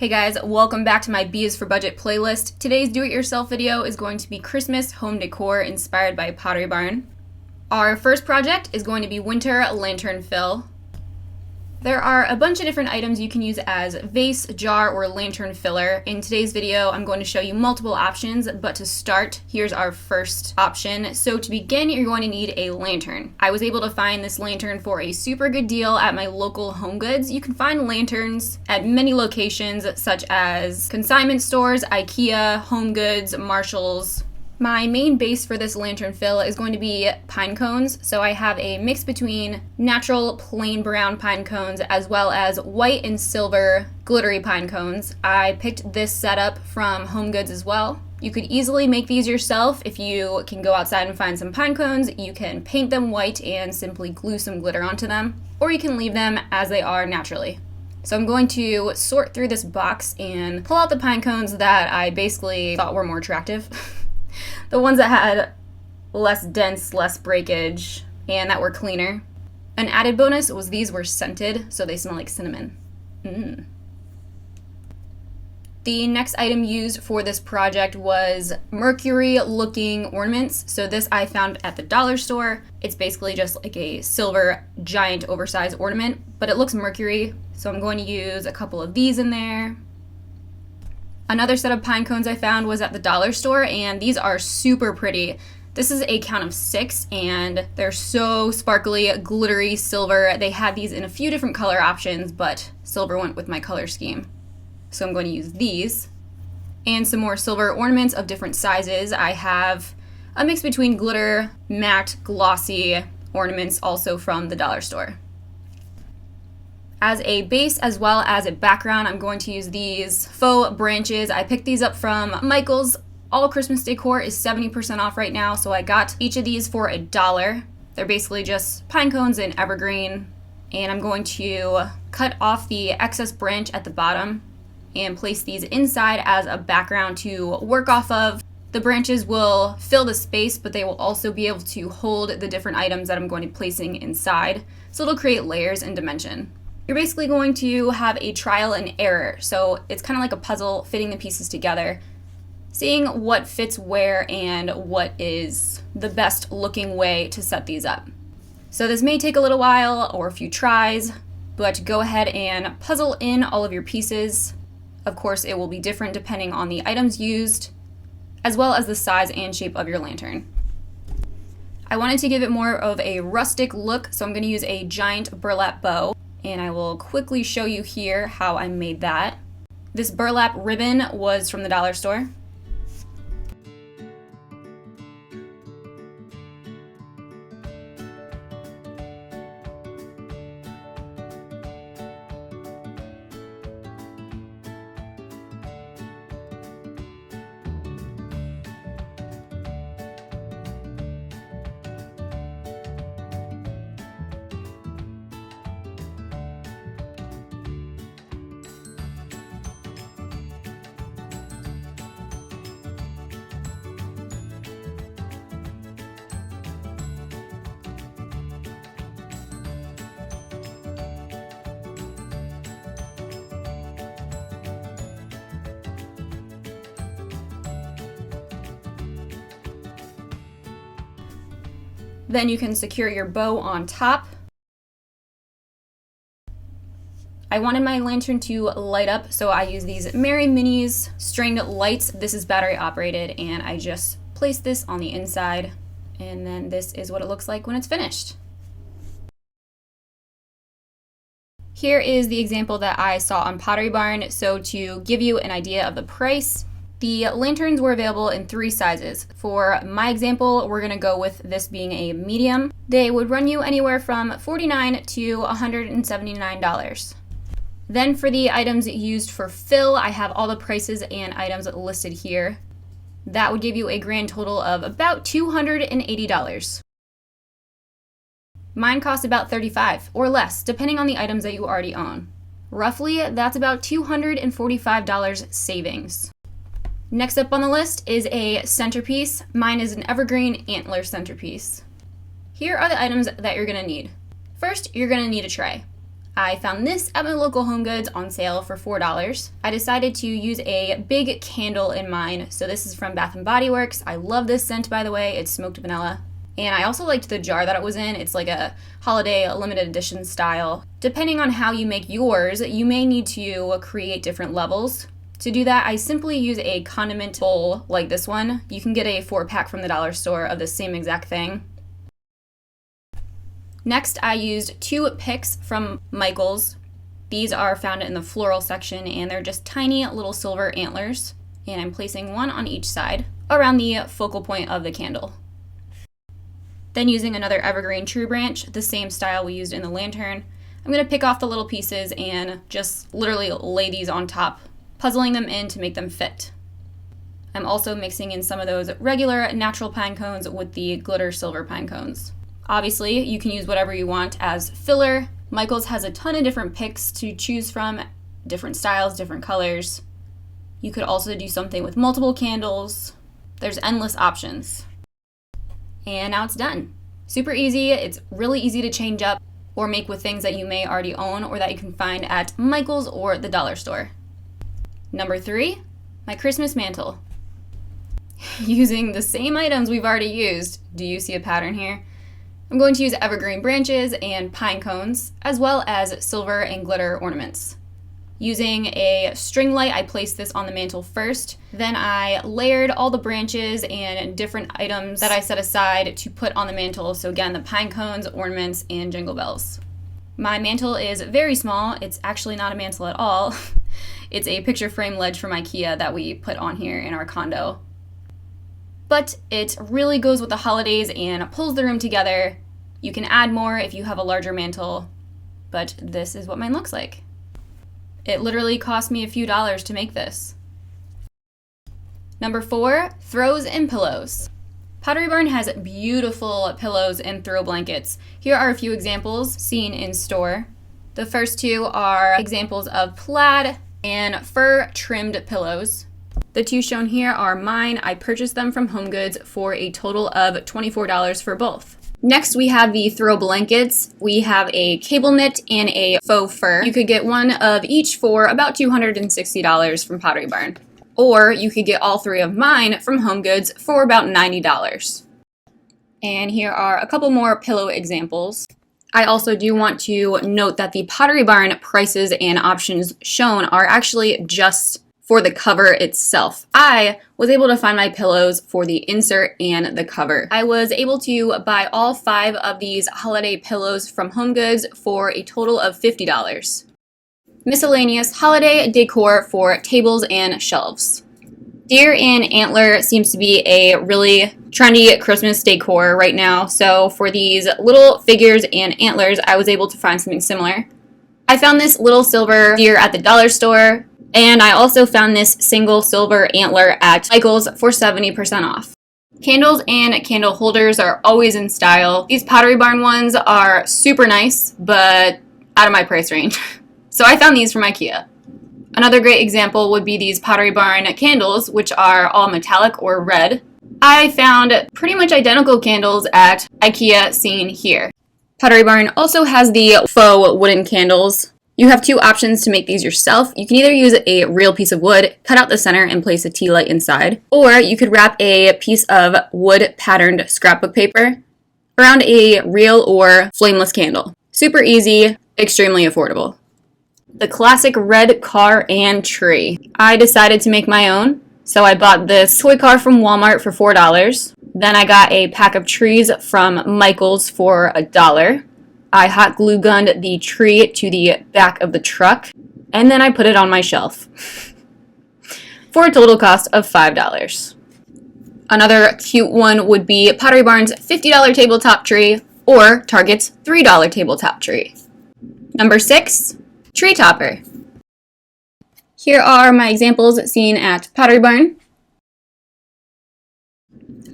Hey guys, welcome back to my Beeisforbudget playlist. Today's do-it-yourself video is going to be Christmas home decor inspired by Pottery Barn. Our first project is going to be winter lantern fill. There are a bunch of different items you can use as vase, jar, or lantern filler. In today's video, I'm going to show you multiple options, but to start, here's our first option. So to begin, you're going to need a lantern. I was able to find this lantern for a super good deal at my local Home Goods. You can find lanterns at many locations such as consignment stores, IKEA, Home Goods, Marshalls. My main base for this lantern fill is going to be pine cones, so I have a mix between natural plain brown pine cones as well as white and silver glittery pine cones. I picked this setup from Home Goods as well. You could easily make these yourself if you can go outside and find some pine cones. You can paint them white and simply glue some glitter onto them, or you can leave them as they are naturally. So I'm going to sort through this box and pull out the pine cones that I basically thought were more attractive. The ones that had less dense, less breakage, and that were cleaner. An added bonus was these were scented, so they smell like cinnamon. The next item used for this project was Mercury-looking ornaments. So this I found at the dollar store. It's basically just like a silver, giant, oversized ornament, but it looks Mercury, so I'm going to use a couple of these in there. Another set of pine cones I found was at the dollar store, and these are super pretty. This is a count of 6, and they're so sparkly, glittery silver. They had these in a few different color options, but silver went with my color scheme. So I'm going to use these. And some more silver ornaments of different sizes. I have a mix between glitter, matte, glossy ornaments also from the dollar store. As a base as well as a background, I'm going to use these faux branches. I picked these up from Michael's. All Christmas decor is 70% off right now, so I got each of these for $1. They're basically just pine cones in evergreen, and I'm going to cut off the excess branch at the bottom and place these inside as a background to work off of. The branches will fill the space, but they will also be able to hold the different items that I'm going to be placing inside, so it'll create layers and dimension. You're basically going to have a trial and error, so it's kind of like a puzzle, fitting the pieces together, seeing what fits where and what is the best looking way to set these up. So this may take a little while or a few tries, but go ahead and puzzle in all of your pieces. Of course, it will be different depending on the items used, as well as the size and shape of your lantern. I wanted to give it more of a rustic look, so I'm going to use a giant burlap bow. And I will quickly show you here how I made that. This burlap ribbon was from the dollar store. Then you can secure your bow on top. I wanted my lantern to light up, so I use these Merry Minis stringed lights. This is battery operated, and I just place this on the inside, and then this is what it looks like when it's finished. Here is the example that I saw on Pottery Barn. So to give you an idea of the price, the lanterns were available in 3 sizes. For my example, we're gonna go with this being a medium. They would run you anywhere from $49 to $179. Then for the items used for fill, I have all the prices and items listed here. That would give you a grand total of about $280. Mine cost about $35 or less, depending on the items that you already own. Roughly, that's about $245 savings. Next up on the list is a centerpiece. Mine is an Evergreen Antler centerpiece. Here are the items that you're gonna need. First, you're gonna need a tray. I found this at my local Home Goods on sale for $4. I decided to use a big candle in mine. So this is from Bath & Body Works. I love this scent, by the way. It's smoked vanilla. And I also liked the jar that it was in. It's like a holiday limited edition style. Depending on how you make yours, you may need to create different levels. To do that, I simply use a condiment bowl like this one. You can get a 4-pack from the dollar store of the same exact thing. Next, I used 2 picks from Michaels. These are found in the floral section, and they're just tiny little silver antlers. And I'm placing one on each side around the focal point of the candle. Then using another Evergreen tree branch, the same style we used in the lantern, I'm going to pick off the little pieces and just literally lay these on top, puzzling them in to make them fit. I'm also mixing in some of those regular natural pine cones with the glitter silver pine cones. Obviously, you can use whatever you want as filler. Michaels has a ton of different picks to choose from, different styles, different colors. You could also do something with multiple candles. There's endless options. And now it's done. Super easy. It's really easy to change up or make with things that you may already own or that you can find at Michaels or the dollar store. Number 3, my Christmas mantle. Using the same items we've already used. Do you see a pattern here? I'm going to use evergreen branches and pine cones, as well as silver and glitter ornaments. Using a string light, I placed this on the mantle first. Then I layered all the branches and different items that I set aside to put on the mantle. So again, the pine cones, ornaments, and jingle bells. My mantle is very small. It's actually not a mantle at all. It's a picture frame ledge from IKEA that we put on here in our condo. But it really goes with the holidays and pulls the room together. You can add more if you have a larger mantle, but this is what mine looks like. It literally cost me a few dollars to make this. Number 4, throws and pillows. Pottery Barn has beautiful pillows and throw blankets. Here are a few examples seen in store. The first 2 are examples of plaid and fur trimmed pillows. The 2 shown here are mine. I purchased them from Home Goods for a total of $24 for both. Next, we have the throw blankets. We have a cable knit and a faux fur. You could get one of each for about $260 from Pottery Barn. Or you could get all 3 of mine from Home Goods for about $90. And here are a couple more pillow examples. I also do want to note that the Pottery Barn prices and options shown are actually just for the cover itself. I was able to find my pillows for the insert and the cover. I was able to buy all 5 of these holiday pillows from Home Goods for a total of $50. Miscellaneous holiday decor for tables and shelves. Deer and Antler seems to be a really trendy Christmas decor right now, so for these little figures and antlers, I was able to find something similar. I found this little silver deer at the dollar store, and I also found this single silver antler at Michaels for 70% off. Candles and candle holders are always in style. These Pottery Barn ones are super nice, but out of my price range. So I found these from IKEA. Another great example would be these Pottery Barn candles, which are all metallic or red. I found pretty much identical candles at IKEA seen here. Pottery Barn also has the faux wooden candles. You have 2 options to make these yourself. You can either use a real piece of wood, cut out the center, and place a tea light inside, or you could wrap a piece of wood patterned scrapbook paper around a real or flameless candle. Super easy, extremely affordable. The classic red car and tree. I decided to make my own, so I bought this toy car from Walmart for $4. Then I got a pack of trees from Michaels for $1. I hot glue gunned the tree to the back of the truck, and then I put it on my shelf for a total cost of $5. Another cute one would be Pottery Barn's $50 tabletop tree or Target's $3 tabletop tree. Number 6, tree topper. Here are my examples seen at Pottery Barn.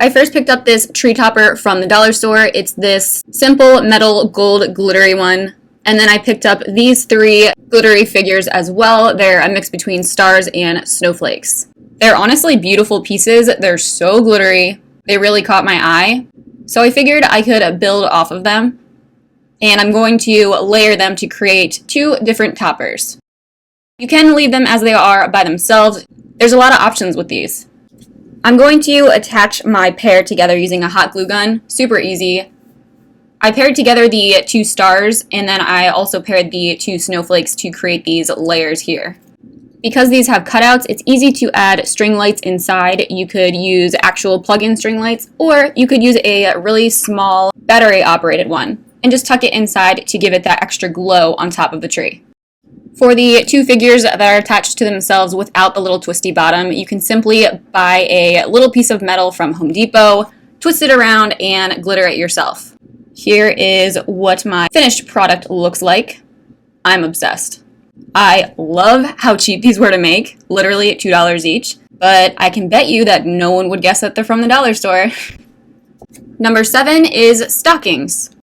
I first picked up this tree topper from the dollar store. It's this simple metal gold glittery one. And then I picked up these 3 glittery figures as well. They're a mix between stars and snowflakes. They're honestly beautiful pieces. They're so glittery. They really caught my eye. So I figured I could build off of them. and I'm going to layer them to create 2 different toppers. You can leave them as they are by themselves. There's a lot of options with these. I'm going to attach my pair together using a hot glue gun. Super easy. I paired together the 2 stars, and then I also paired the 2 snowflakes to create these layers here. Because these have cutouts, it's easy to add string lights inside. You could use actual plug-in string lights, or you could use a really small battery-operated one and just tuck it inside to give it that extra glow on top of the tree. For the 2 figures that are attached to themselves without the little twisty bottom, you can simply buy a little piece of metal from Home Depot, twist it around, and glitter it yourself. Here is what my finished product looks like. I'm obsessed. I love how cheap these were to make, literally $2 each, but I can bet you that no one would guess that they're from the dollar store. Number 7 is stockings.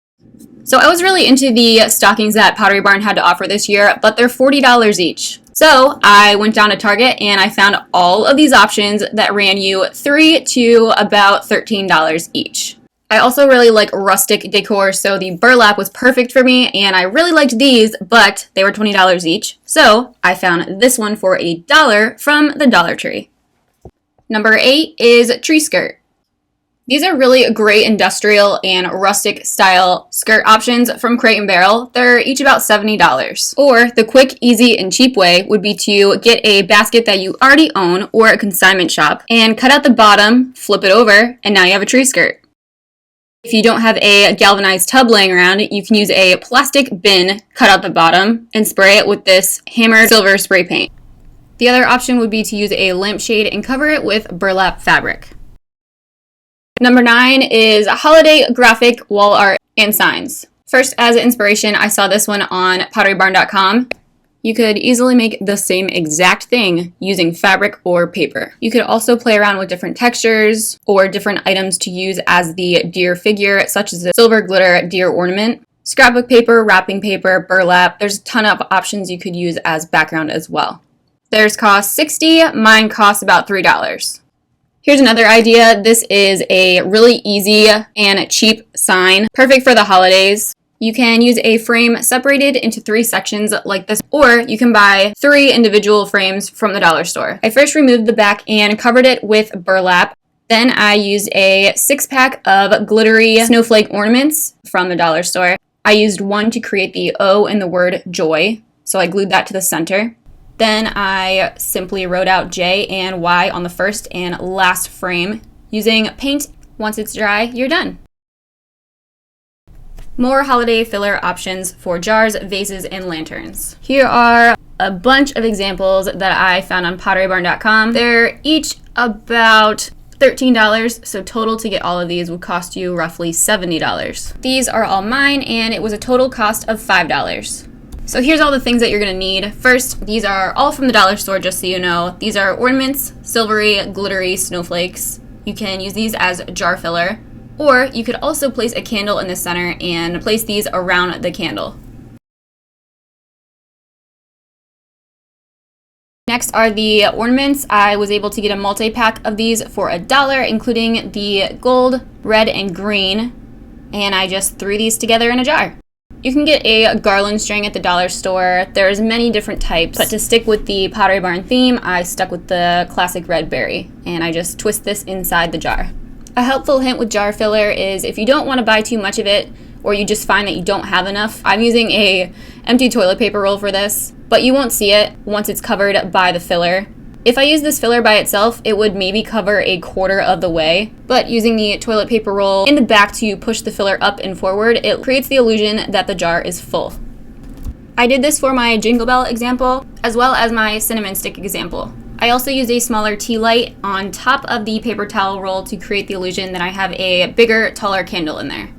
So I was really into the stockings that Pottery Barn had to offer this year, but they're $40 each. So I went down to Target and I found all of these options that ran you $3 to about $13 each. I also really like rustic decor, so the burlap was perfect for me, and I really liked these, but they were $20 each. So I found this one for $1 from the Dollar Tree. Number 8 is tree skirt. These are really great industrial and rustic style skirt options from Crate & Barrel. They're each about $70. Or the quick, easy, and cheap way would be to get a basket that you already own or a consignment shop and cut out the bottom, flip it over, and now you have a tree skirt. If you don't have a galvanized tub laying around, you can use a plastic bin, cut out the bottom, and spray it with this hammered silver spray paint. The other option would be to use a lampshade and cover it with burlap fabric. Number 9 is holiday graphic wall art and signs. First, as an inspiration, I saw this one on potterybarn.com. You could easily make the same exact thing using fabric or paper. You could also play around with different textures or different items to use as the deer figure, such as the silver glitter deer ornament. Scrapbook paper, wrapping paper, burlap. There's a ton of options you could use as background as well. Theirs cost $60, mine costs about $3. Here's another idea. This is a really easy and cheap sign, perfect for the holidays. You can use a frame separated into 3 sections like this, or you can buy 3 individual frames from the dollar store. I first removed the back and covered it with burlap. Then I used a 6-pack of glittery snowflake ornaments from the dollar store. I used one to create the O in the word joy, so I glued that to the center. Then I simply wrote out J and Y on the first and last frame using paint. Once it's dry, you're done. More holiday filler options for jars, vases, and lanterns. Here are a bunch of examples that I found on potterybarn.com. They're each about $13, so total to get all of these would cost you roughly $70. These are all mine, and it was a total cost of $5. So here's all the things that you're gonna need. First, these are all from the dollar store, just so you know. These are ornaments, silvery, glittery snowflakes. You can use these as jar filler. Or you could also place a candle in the center and place these around the candle. Next are the ornaments. I was able to get a multi-pack of these for $1, including the gold, red, and green, and I just threw these together in a jar. You can get a garland string at the dollar store. There's many different types, but to stick with the Pottery Barn theme, I stuck with the classic red berry, and I just twist this inside the jar. A helpful hint with jar filler is if you don't want to buy too much of it, or you just find that you don't have enough, I'm using a empty toilet paper roll for this, but you won't see it once it's covered by the filler. If I use this filler by itself, it would maybe cover a quarter of the way, but using the toilet paper roll in the back to push the filler up and forward, it creates the illusion that the jar is full. I did this for my Jingle Bell example, as well as my cinnamon stick example. I also used a smaller tea light on top of the paper towel roll to create the illusion that I have a bigger, taller candle in there.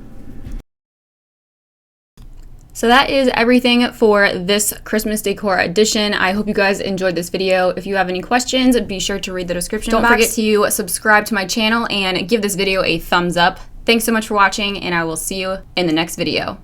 So that is everything for this Christmas decor edition. I hope you guys enjoyed this video. If you have any questions, be sure to read the description box. Don't forget to subscribe to my channel and give this video a thumbs up. Thanks so much for watching, and I will see you in the next video.